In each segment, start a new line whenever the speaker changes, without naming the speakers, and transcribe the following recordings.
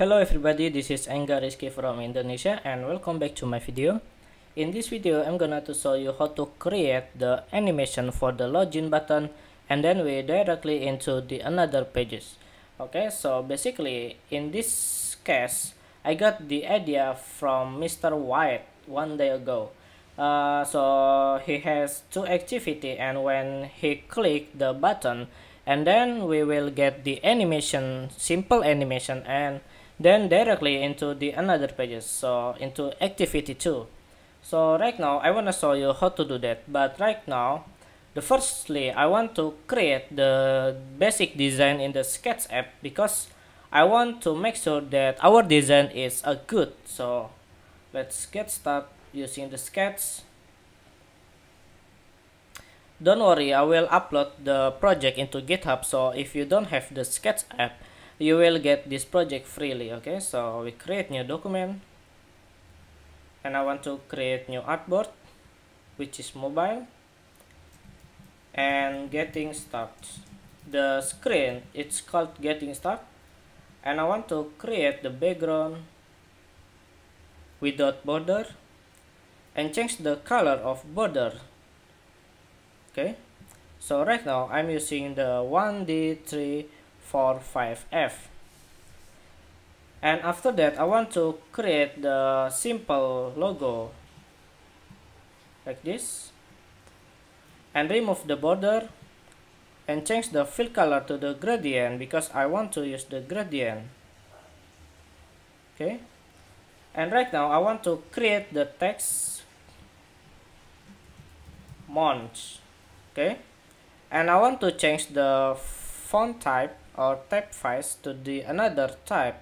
Hello everybody, this is Angga Rizky from Indonesia and welcome back to my video. In this video, I'm gonna to show you how to create the animation for the login button and then we directly into the another pages. Okay, so basically in this case, I got the idea from Mr. White one day ago. So he has two activity and when he click the button and then we will get the animation, simple animation, and then directly into the another pages, so into activity 2. So right now I want to show you how to do that, but right now firstly I want to create the basic design in the Sketch app because I want to make sure that our design is a good. So let's get started using the Sketch. Don't worry, I will upload the project into GitHub, so if you don't have the Sketch app, you will get this project freely. Okay, so we create new document and I want to create new artboard, which is mobile, and getting started. The screen, it's called getting started, and I want to create the background without border and change the color of border. Okay, so right now I'm using the 1D345F, and after that I want to create the simple logo like this and remove the border and change the fill color to the gradient because I want to use the gradient. Okay, and right now I want to create the text month. Okay, and I want to change the font type or typeface to the another type.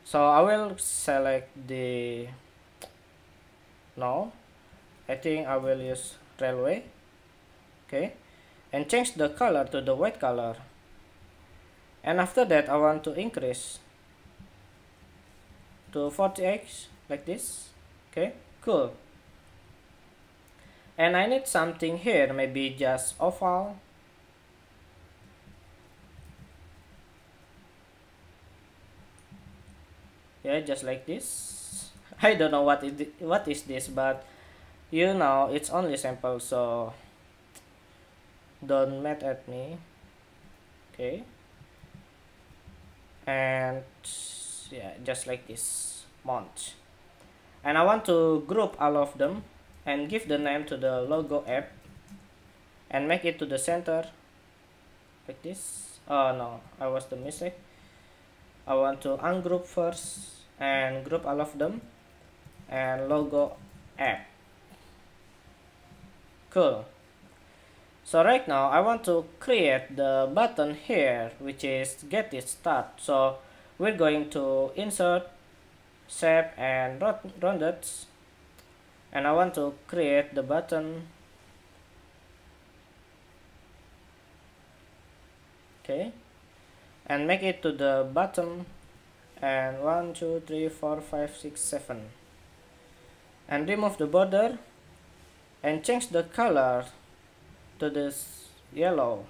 So I will select the no, I think I will use railway. Okay, and change the color to the white color, and after that I want to increase to 40x like this. Okay, cool. And I need something here, maybe just oval. Yeah, just like this. I don't know what is this, but you know it's only sample, so don't mad at me. Okay, and yeah, just like this month. And I want to group all of them and give the name to the logo app and make it to the center like this. Oh no, I was the mistake. I want to ungroup first and group all of them and logo app. Cool. So right now I want to create the button here, which is get it start. So we're going to insert, shape, and rounded, and I want to create the button. Okay, and make it to the bottom, and 1 2 3 4 5 6 7, and remove the border and change the color to this yellow.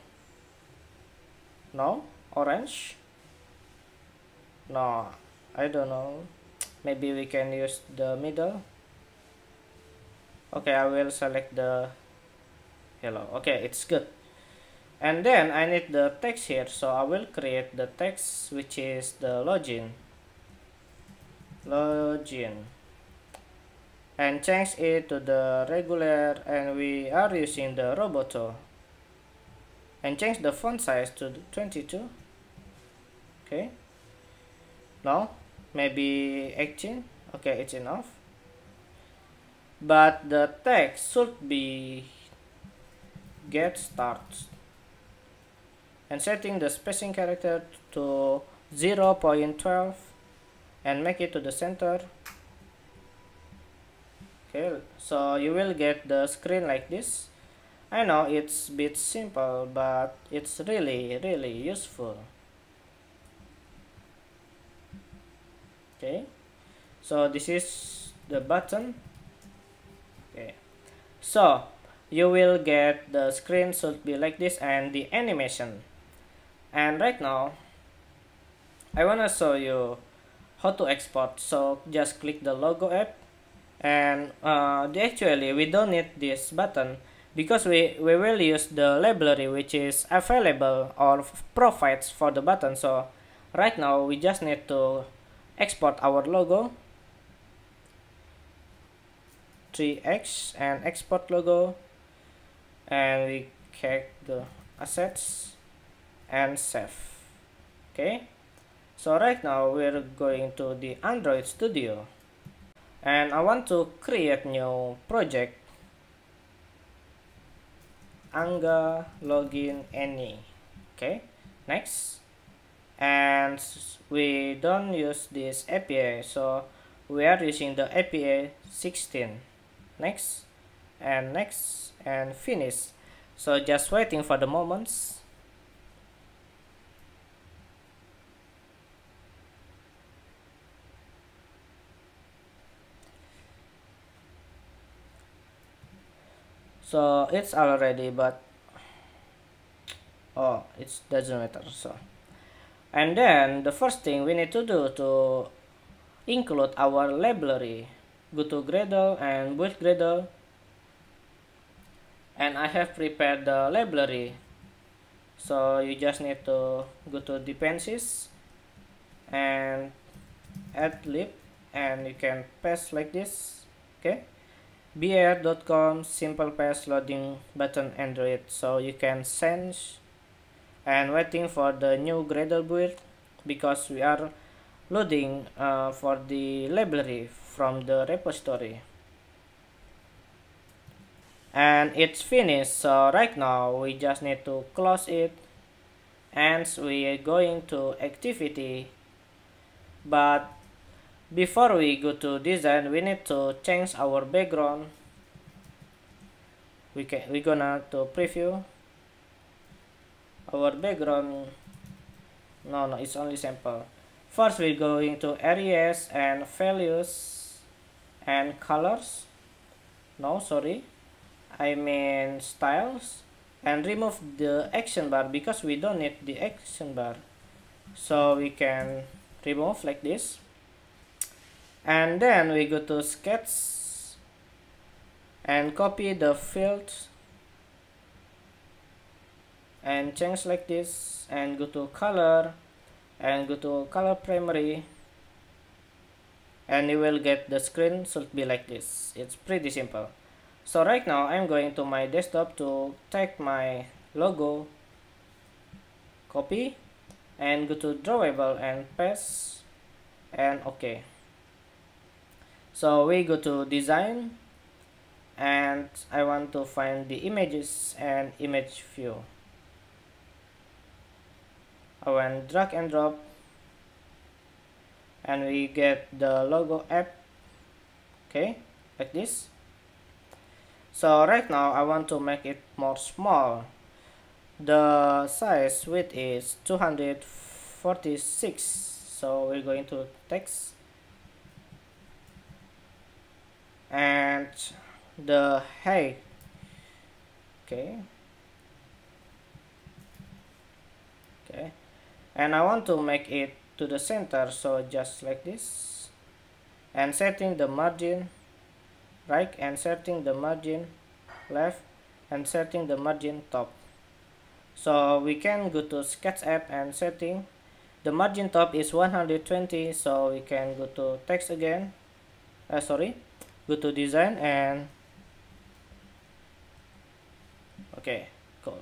No, orange. No, I don't know, maybe we can use the middle. Okay, I will select the yellow. Okay, it's good. And then I need the text here, so I will create the text, which is the login, and change it to the regular, and we are using the Roboto, and change the font size to 22. Okay, no, maybe 18. Okay, it's enough, but the text should be get started, and setting the spacing character to 0.12 and make it to the center. Okay, so you will get the screen like this. I know it's a bit simple, but it's really useful. Okay, so this is the button. Okay, so you will get the screen should be like this and the animation. And right now I wanna show you how to export. So just click the logo app, and actually we don't need this button because we will use the library which is available or provides for the button. So right now we just need to export our logo, 3x, and export logo, and we check the assets and save. Okay, so right now we're going to the Android Studio, and I want to create new project, Angga login any. Okay, next. And we don't use this API, so we are using the API 16. Next, and next, and finish. So just waiting for the moments. So it's already, but oh, it doesn't matter. So, and then the first thing we need to do to include our library, go to Gradle and build Gradle, and I have prepared the library. So you just need to go to dependencies and add lib, and you can paste like this. Okay, br.com simple paste loading button Android. So you can send and waiting for the new Gradle build because we are loading for the library from the repository, and it's finished. So right now we just need to close it, and we are going to activity. But before we go to design, we need to change our background. We're gonna to preview our background. No, it's only sample. First we're going to areas and values and colors. No, sorry, I mean styles, and remove the action bar because we don't need the action bar. So we can remove like this, and then we go to sketch and copy the field and change like this, and go to color and go to color primary, and you will get the screen should be like this. It's pretty simple. So right now I'm going to my desktop to take my logo, copy, and go to drawable and paste, and okay. So we go to design, and I want to find the images and image view. I want drag and drop, and we get the logo app. Okay, like this. So right now I want to make it more small. The size width is 246, so we're going to text, and the height. Okay, and I want to make it to the center, so just like this, and setting the margin right, and setting the margin left, and setting the margin top. So we can go to sketch app and setting the margin top is 120, so we can go to text again, go to design, and okay, cool.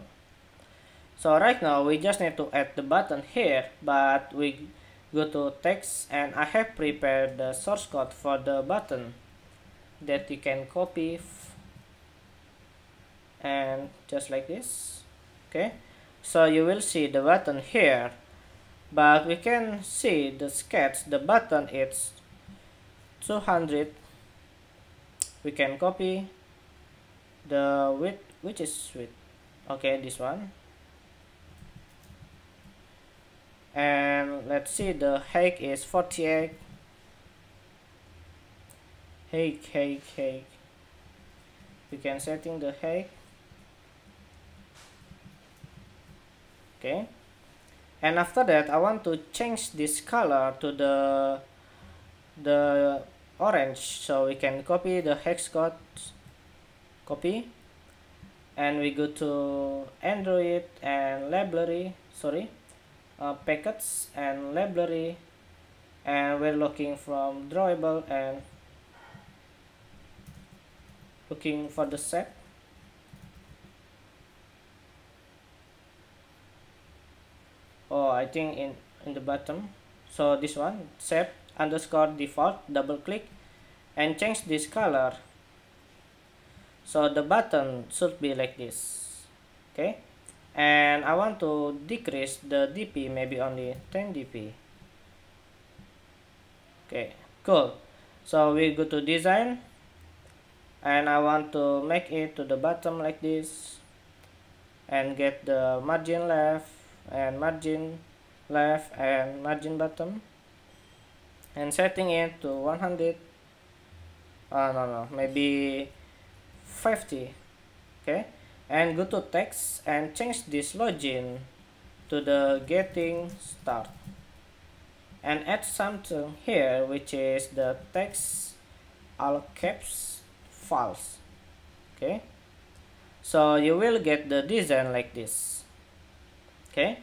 So right now we just need to add the button here, but we go to text, and I have prepared the source code for the button that you can copy, and just like this. Okay, so you will see the button here, but we can see the sketch, the button is 200. We can copy the width, which is width, okay, this one, and let's see the height is 48. height, we can setting the height. Okay, And after that I want to change this color to the orange, so we can copy the hex code, copy, and we go to Android and library, packets and library, and we're looking from drawable and looking for the set. Oh, I think in the bottom. So this one, set underscore default, double click and change this color. So the button should be like this. Okay, and I want to decrease the dp, maybe only 10 dp. Okay, cool. So we go to design, and I want to make it to the bottom like this, and get the margin left and margin left and margin bottom, and setting it to 100, no, maybe 50. Okay, and go to text and change this login to the getting start, and add something here, which is the text all caps false. Okay, so you will get the design like this. Okay,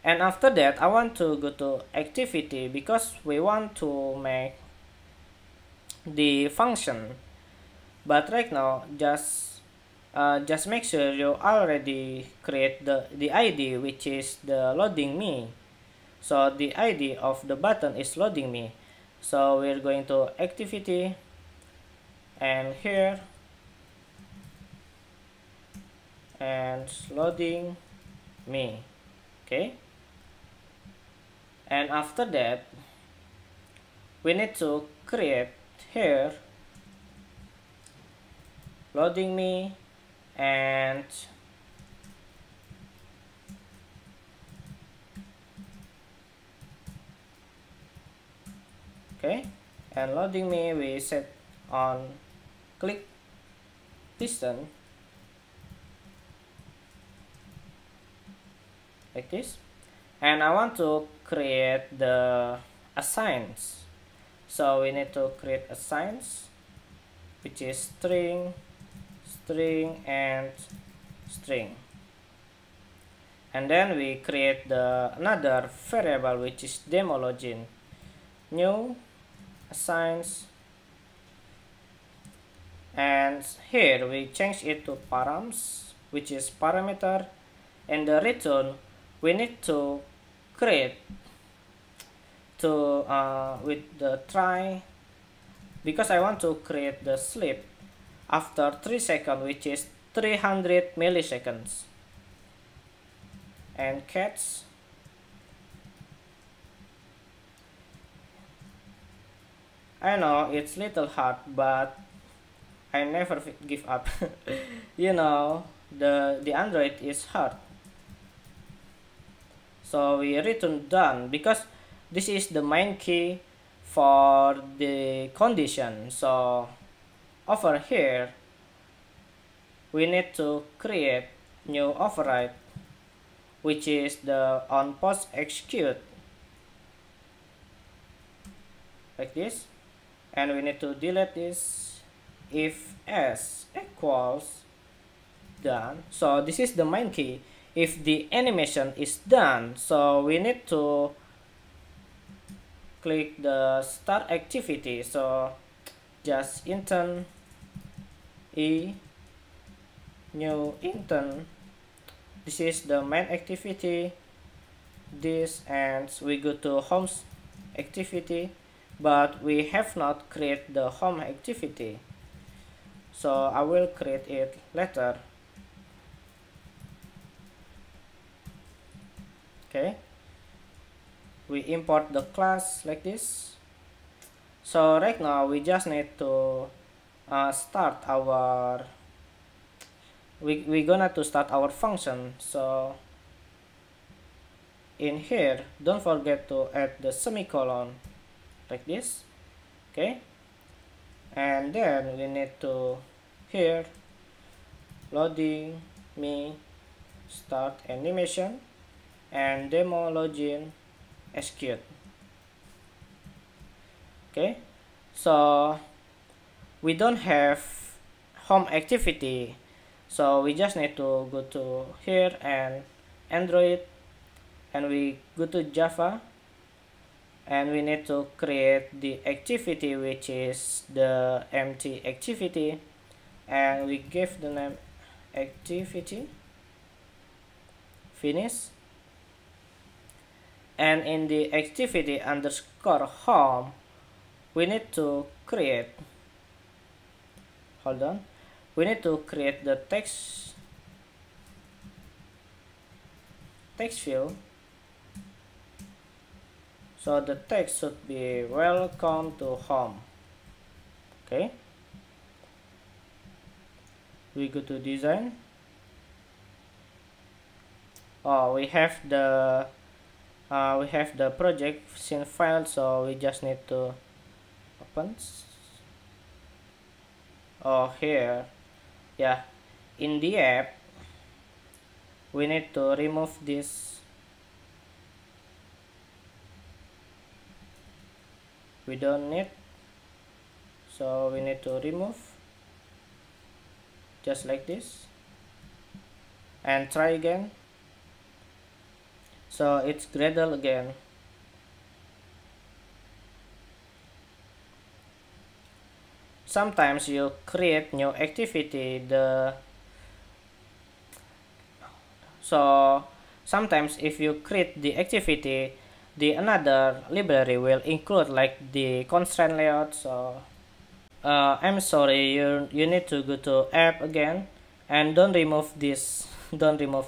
and after that I want to go to activity, because we want to make the function. But right now just make sure you already create the ID, which is the loading me. So the ID of the button is loading me, so we're going to activity, and here, and loading me. Okay, and after that we need to create here loading me, and okay, and loading me we set on click piston like this, and I want to create the assigns. So we need to create assigns, which is string, string, and string, and then we create the another variable, which is demo login, new assigns, and here we change it to params, which is parameter, and the return we need to create to with the try, because I want to create the sleep after 3 seconds, which is 300 milliseconds, and catch, I know it's little hard, but I never give up. You know, the Android is hard. So we return done, because this is the main key for the condition. So over here we need to create new override, which is the on post execute like this, and we need to delete this if s equals done. So this is the main key. If the animation is done, so we need to click the start activity. So just intern e new intern, this is the main activity, this, and we go to home activity, but we have not created the home activity, so I will create it later. Okay, we import the class like this. So right now we just need to start our we gonna to start our function. So in here don't forget to add the semicolon like this. Okay, and then we need to here loading me start animation, and demo login execute. Okay, so we don't have home activity, so we just need to go to here and Android, and we go to Java, and we need to create the activity, which is the empty activity, and we give the name activity, finish, and in the activity underscore home we need to create, hold on, we need to create the text field. So the text should be welcome to home. Okay, we go to design. Oh, we have the project scene file, so we just need to open. Oh, here, yeah, in the app we need to remove this. We don't need, so we need to remove, just like this, and try again. So it's Gradle again. Sometimes you create new activity, so sometimes if you create the activity, the another library will include like the constraint layout. So I'm sorry, you need to go to app again, and don't remove this. Don't remove,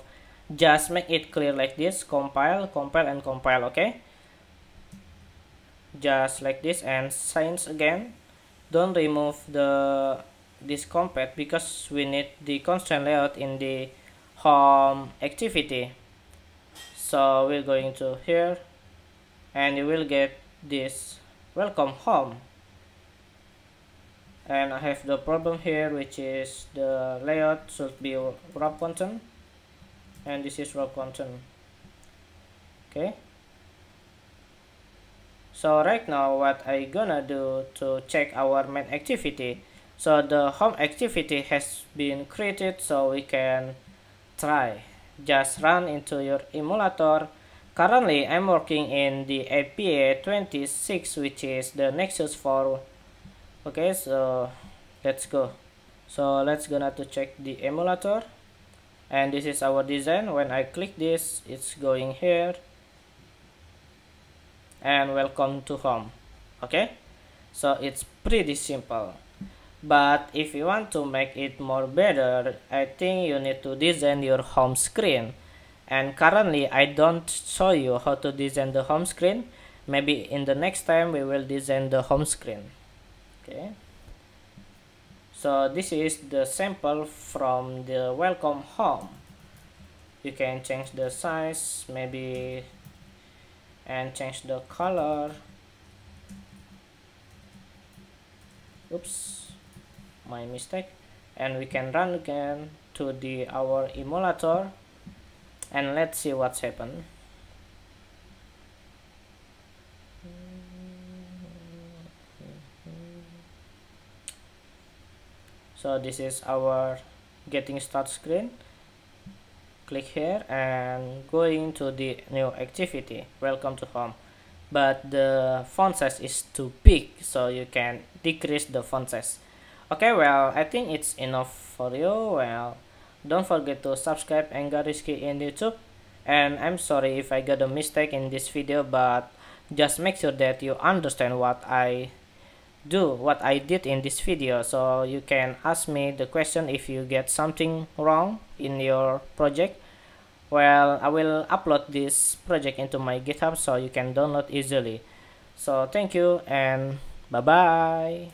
just make it clear like this, compile, and compile. Okay, just like this, and science again. Don't remove this compat, because we need the constraint layout in the home activity. So we're going to here, and you will get this welcome home. And I have the problem here, which is the layout should be wrap content, and this is wrap content. Okay, so right now what I gonna do to check our main activity, so the home activity has been created, so we can try. Just run into your emulator. Currently I'm working in the APA 26, which is the Nexus 4. Okay, so let's go. So let's gonna to check the emulator, and this is our design. When I click this, it's going here, and welcome to home. Okay, so it's pretty simple. But if you want to make it more better, I think you need to design your home screen. And currently I don't show you how to design the home screen. Maybe in the next time we will design the home screen. Okay, so this is the sample from the welcome home. You can change the size maybe, and change the color. Oops, my mistake. And we can run again to our emulator, and let's see what's happened. So this is our getting start screen. Click here and going to the new activity, welcome to home. But the font size is too big, so you can decrease the font size. Okay, well, I think it's enough for you. Well, don't forget to subscribe Enggar Rizky in YouTube. And I'm sorry if I got a mistake in this video, but just make sure that you understand what I did in this video, so you can ask me the question if you get something wrong in your project. Well, I will upload this project into my GitHub so you can download easily. So thank you, and bye bye.